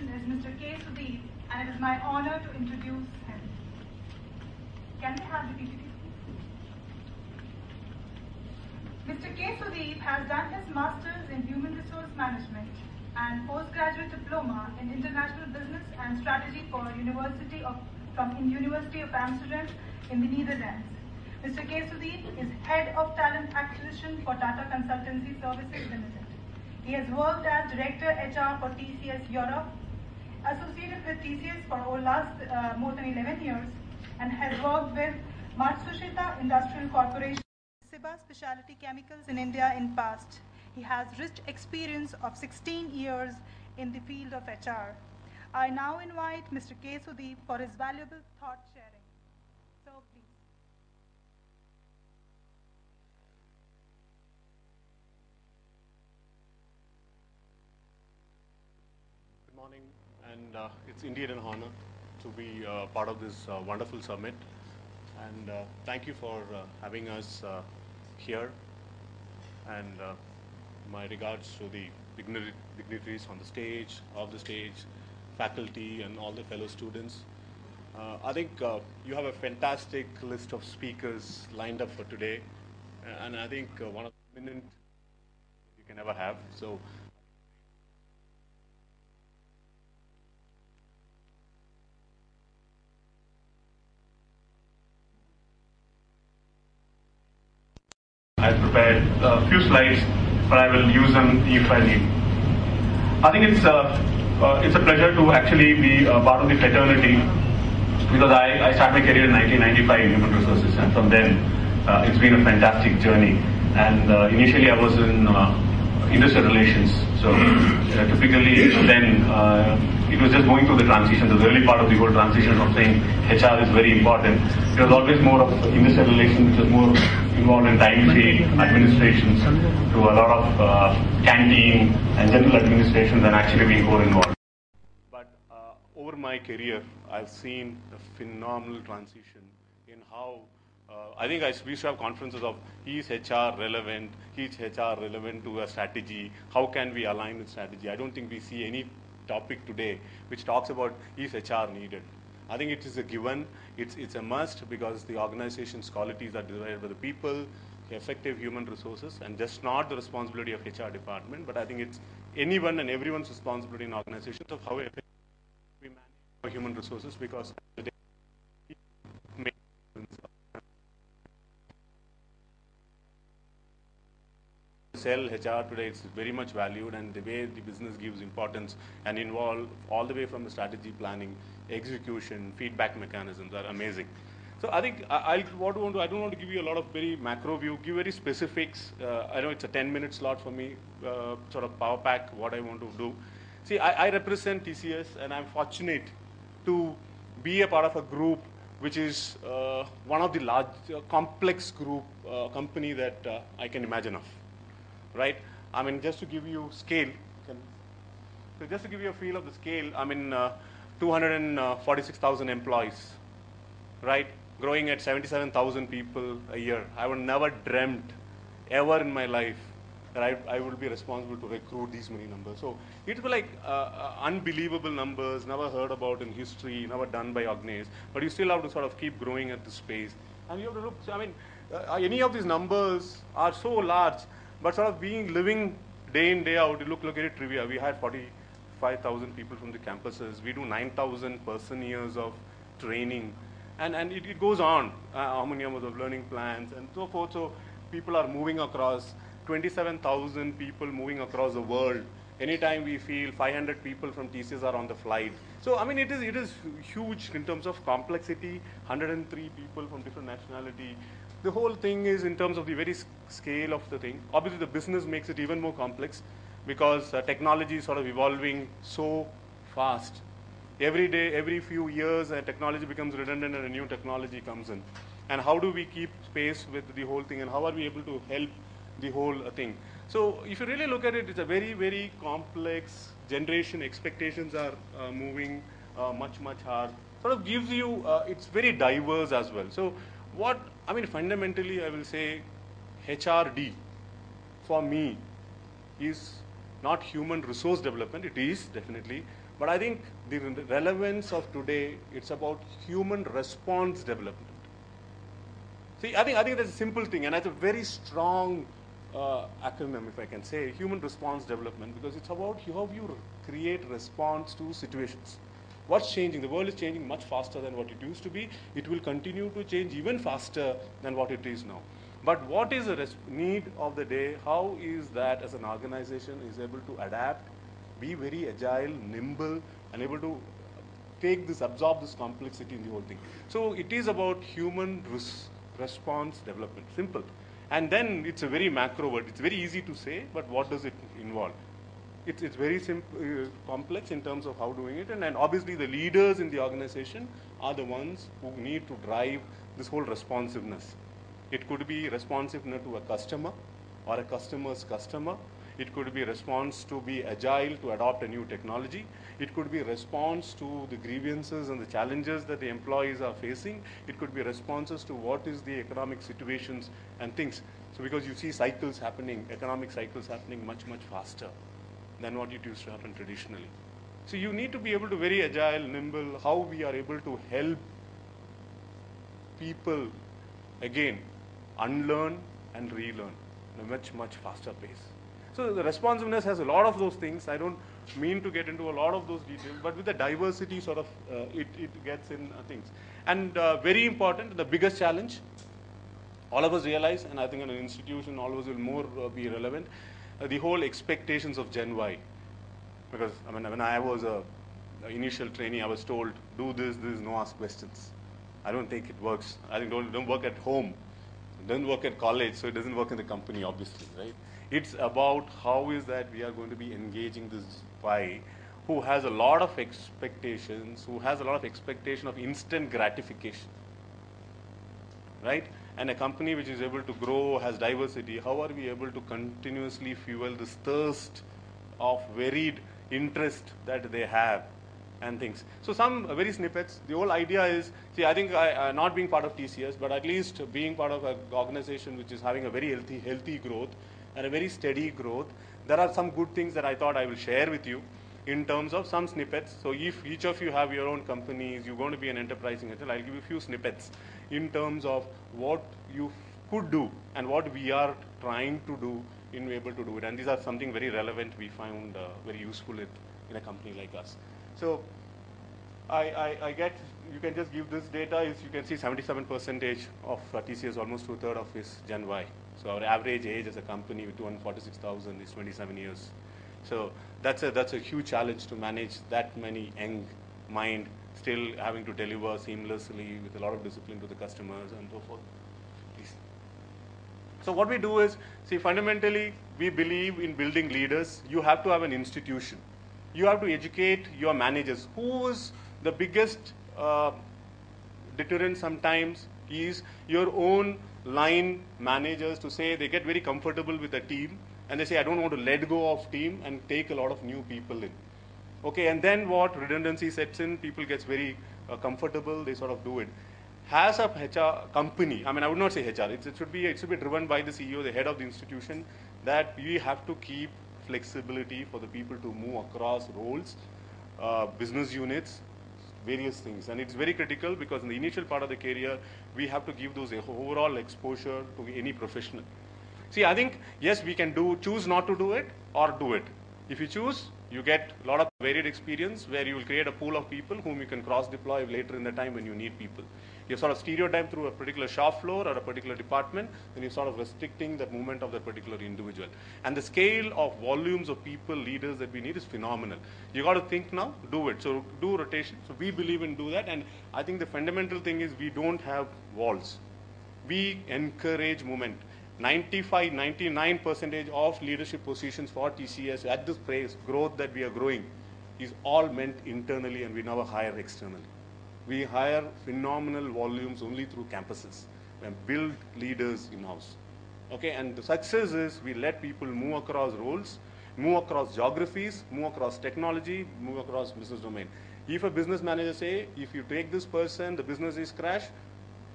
person is Mr. K. Sudeep, and it is my honor to introduce him. Can we have the PPT, please? Mr. K. Sudeep has done his Masters in Human Resource Management and Postgraduate Diploma in International Business and Strategy from University of Amsterdam in the Netherlands. Mr. K. Sudeep is Head of Talent Acquisition for Tata Consultancy Services Limited. He has worked as Director HR for TCS Europe, associated with TCS for more than 11 years, and has worked with Matsushita Industrial Corporation, Ciba Specialty Chemicals in India in past. He has rich experience of 16 years in the field of HR. I now invite Mr. K. Sudeep for his valuable thought sharing. So please. Good morning, and it's indeed an honor to be part of this wonderful summit. And thank you for having us here. And my regards to the dignitaries on the stage, off the stage, faculty, and all the fellow students. I think you have a fantastic list of speakers lined up for today, and I think one of the eminent you can ever have. So. I prepared a few slides, but I will use them if I need. I think it's a pleasure to actually be part of the fraternity, because I started my career in 1995 in human resources, and from then it's been a fantastic journey. And initially I was in industrial relations, so typically then it was just going through the transition, the early part of the whole transition of saying HR is very important. It was always more of industrial relations, which was more involved in time sheet administrations, to a lot of canteen and general administration than actually being core involved. But over my career, I've seen a phenomenal transition in how I think we used to have conferences of is HR relevant, is HR relevant to a strategy, how can we align with strategy. I don't think we see any topic today which talks about is HR needed. I think it is a given, it's a must, because the organization's qualities are desired by the people, effective human resources, and just not the responsibility of HR department, but I think it's anyone and everyone's responsibility in organizations of how effectively we manage our human resources, because today sell HR today, it's very much valued, and the way the business gives importance and involve all the way from the strategy planning, execution, feedback mechanisms are amazing. So I think I don't want to give you a lot of very macro view, give very specifics. I know it's a 10-minute slot for me, sort of power pack what I want to do. See, I represent TCS, and I'm fortunate to be a part of a group which is one of the large, complex group company that I can imagine of. Right? I mean, just to give you scale, so just to give you a feel of the scale, I mean, 246,000 employees, right? Growing at 77,000 people a year. I would never dreamt ever in my life that I would be responsible to recruit these many numbers. So it was like unbelievable numbers, never heard about in history, never done by Agnes, but you still have to sort of keep growing at this pace. And you have to look, I mean, any of these numbers are so large, but sort of living day in, day out, you look at it trivia. We had 45,000 people from the campuses. We do 9,000 person years of training. And it goes on, how many hours of learning plans and so forth. So people are moving across, 27,000 people moving across the world. Anytime we feel 500 people from TCS are on the flight. So I mean, it is huge in terms of complexity, 103 people from different nationality. The whole thing is in terms of the very scale of the thing. Obviously, the business makes it even more complex, because technology is sort of evolving so fast. Every day, every few years, technology becomes redundant and a new technology comes in. And how do we keep pace with the whole thing, and how are we able to help the whole thing? So if you really look at it, it's a very, very complex generation. Expectations are moving much hard. Sort of gives you, it's very diverse as well. So what, I mean, fundamentally, I will say HRD for me is not human resource development. It is definitely, but I think the relevance of today, it's about human response development. See, I think that's a simple thing, and that's a very strong acronym, if I can say, human response development, because it's about how you create response to situations. What's changing? The world is changing much faster than what it used to be. It will continue to change even faster than what it is now. But what is the need of the day? How is that as an organization is able to adapt, be very agile, nimble, and able to absorb this complexity in the whole thing. So it is about human response development, simple. And then it's a very macro word. It's very easy to say, but what does it involve? It's very simple, complex in terms of how doing it, and obviously the leaders in the organization are the ones who need to drive this whole responsiveness. It could be responsiveness to a customer or a customer's customer. It could be response to be agile to adopt a new technology. It could be response to the grievances and the challenges that the employees are facing. It could be responses to what is the economic situations and things. So because you see cycles happening, economic cycles happening much, much faster than what it used to happen traditionally. So you need to be able to very agile, nimble, how we are able to help people, again, unlearn and relearn in a much, much faster pace. So the responsiveness has a lot of those things. I don't mean to get into a lot of those details, but with the diversity sort of, it gets in things. And very important, the biggest challenge, all of us realize, and I think in an institution, all of us will more be relevant, the whole expectations of Gen Y. Because I mean, when I was a initial trainee, I was told, do this, no ask questions. I don't think it works. I think don't work at home. It doesn't work at college, so it doesn't work in the company, obviously, right? It's about how is that we are going to be engaging this Y who has a lot of expectations, who has a lot of expectation of instant gratification, right? And a company which is able to grow, has diversity, how are we able to continuously fuel this thirst of varied interest that they have and things. So some very snippets. The whole idea is, see, I think not being part of TCS, but at least being part of an organization which is having a very healthy growth and a very steady growth, there are some good things that I thought I will share with you in terms of some snippets. So if each of you have your own companies, you're going to be an enterprising hotel, I'll give you a few snippets in terms of what you could do and what we are trying to do in able to do it. And these are something very relevant we found very useful in a company like us. So I get, you can just give this data, is you can see 77% of TCS, almost 2/3 of is Gen Y. So our average age as a company with 246,000 is 27 years. So that's a huge challenge to manage that many young mind still having to deliver seamlessly with a lot of discipline to the customers and so forth. Please. So what we do is, see, fundamentally we believe in building leaders. You have to have an institution. You have to educate your managers. Who is the biggest deterrent sometimes is your own line managers to say they get very comfortable with a team and they say, I don't want to let go of team and take a lot of new people in. Okay, and then what redundancy sets in, people gets very comfortable, they sort of do it. As a HR company, I mean, I would not say HR, it should be driven by the CEO, the head of the institution, that we have to keep flexibility for the people to move across roles, business units, various things. And it's very critical because in the initial part of the career, we have to give those overall exposure to any professional. See, I think, yes, we can choose not to do it or do it. If you choose, you get a lot of varied experience where you will create a pool of people whom you can cross-deploy later in the time when you need people. You're sort of stereotyped through a particular shop floor or a particular department, then you're sort of restricting the movement of that particular individual. And the scale of volumes of people, leaders that we need is phenomenal. You got to think now, do it. So do rotation. So we believe in do that. And I think the fundamental thing is we don't have walls. We encourage movement. 99% of leadership positions for TCS at this pace, growth that we are growing, is all meant internally and we never hire externally. We hire phenomenal volumes only through campuses and build leaders in-house. Okay, and the success is we let people move across roles, move across geographies, move across technology, move across business domain. If a business manager say, if you take this person, the business is crash,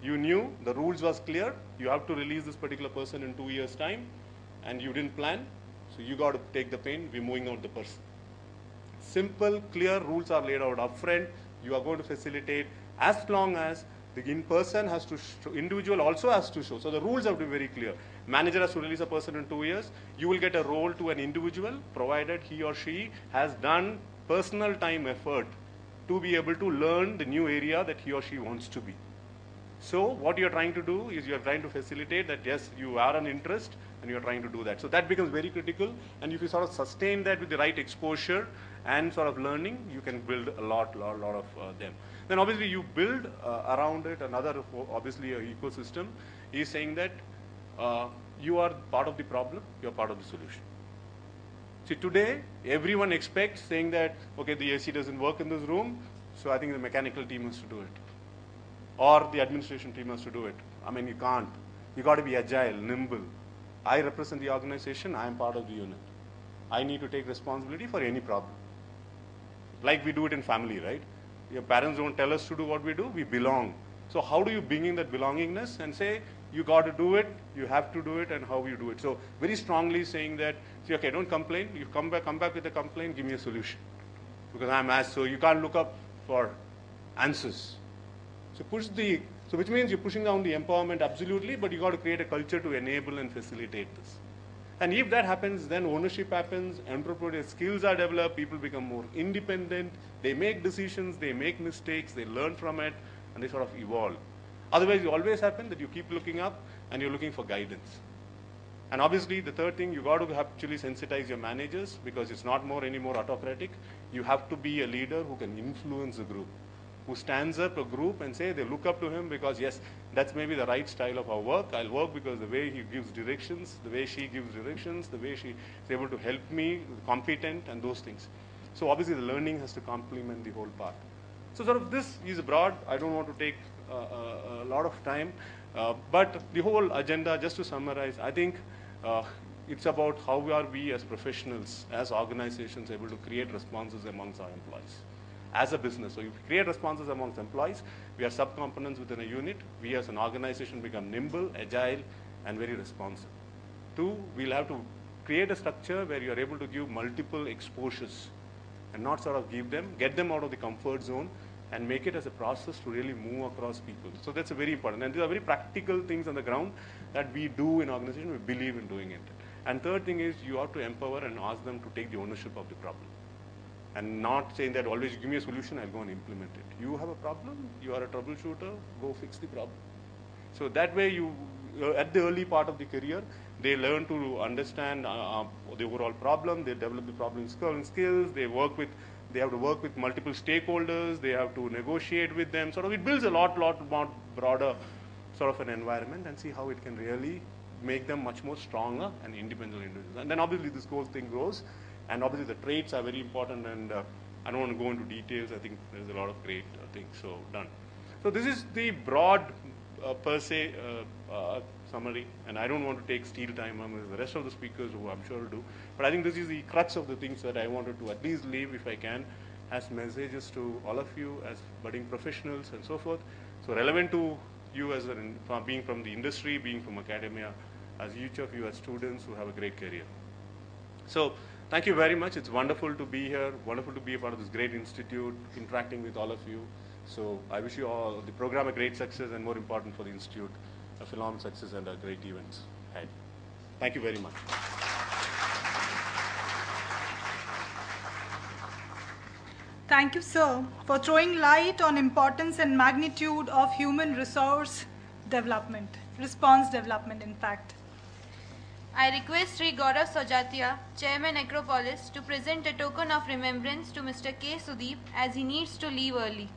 you knew, the rules was clear, you have to release this particular person in 2 years' time, and you didn't plan, So you got to take the pain, we're moving out the person. Simple, clear rules are laid out upfront. You are going to facilitate as long as the in-person has to show, individual also has to show. So the rules have to be very clear. Manager has to release a person in 2 years. You will get a role to an individual provided he or she has done personal time effort to be able to learn the new area that he or she wants to be. So what you're trying to do is you're trying to facilitate that, yes, you are an interest and you're trying to do that. So that becomes very critical, and if you sort of sustain that with the right exposure and sort of learning, you can build a lot of them. Then obviously you build around it another, obviously, ecosystem is saying that you are part of the problem, you're part of the solution. See, today everyone expects saying that, okay, the AC doesn't work in this room, so I think the mechanical team has to do it, or the administration team has to do it. I mean, you can't. You got to be agile, nimble. I represent the organization, I am part of the unit. I need to take responsibility for any problem. Like we do it in family, right? Your parents don't tell us to do what we do, we belong. So how do you bring in that belongingness and say, you got to do it, you have to do it, and how you do it? So very strongly saying that, see, okay, don't complain. You come back with a complaint, give me a solution. Because I'm asked, so you can't look up for answers. So which means you're pushing down the empowerment absolutely, but you got to create a culture to enable and facilitate this. And if that happens, then ownership happens, entrepreneurial skills are developed, people become more independent, they make decisions, they make mistakes, they learn from it, and they sort of evolve. Otherwise, it always happens that you keep looking up and you're looking for guidance. And obviously, the third thing, you got to actually sensitize your managers, because it's not anymore autocratic. You have to be a leader who can influence the group, who stands up a group and say they look up to him because, yes, that's maybe the right style of our work. I'll work because the way he gives directions, the way she gives directions, the way she is able to help me, competent, and those things. So obviously the learning has to complement the whole path. So sort of this is broad. I don't want to take a lot of time, but the whole agenda, just to summarize, I think it's about how are we as professionals, as organizations, able to create responses amongst our employees. As a business, so if we create responses amongst employees, we are subcomponents within a unit. We as an organization become nimble, agile, and very responsive. Two, we'll have to create a structure where you are able to give multiple exposures and not sort of get them out of the comfort zone and make it as a process to really move across people. So that's a very important. And these are very practical things on the ground that we do in organization. We believe in doing it. And third thing is you have to empower and ask them to take the ownership of the problem. And not saying that always give me a solution, I'll go and implement it. You have a problem, you are a troubleshooter, go fix the problem. So that way at the early part of the career, they learn to understand the overall problem, they develop the problem skills, they have to work with multiple stakeholders, they have to negotiate with them. Sort of it builds a lot more broader sort of an environment, and see how it can really make them much more stronger and independent individuals. And then obviously this whole thing grows. And obviously the traits are very important, and I don't want to go into details. I think there's a lot of great things done. So this is the broad per se summary, and I don't want to take steel time on the rest of the speakers who I'm sure will do. But I think this is the crux of the things that I wanted to at least leave, if I can, as messages to all of you as budding professionals and so forth. So relevant to you as being from the industry, being from academia, as each of you as students who have a great career. So thank you very much. It's wonderful to be here, wonderful to be a part of this great institute, interacting with all of you. So I wish you all, the program, a great success, and more important for the institute, a phenomenal success and a great events ahead. Thank you very much. Thank you, sir, for throwing light on importance and magnitude of human resource development, response development, in fact. I request Sri Gaurav Sojatia, Chairman Acropolis, to present a token of remembrance to Mr. K. Sudeep as he needs to leave early.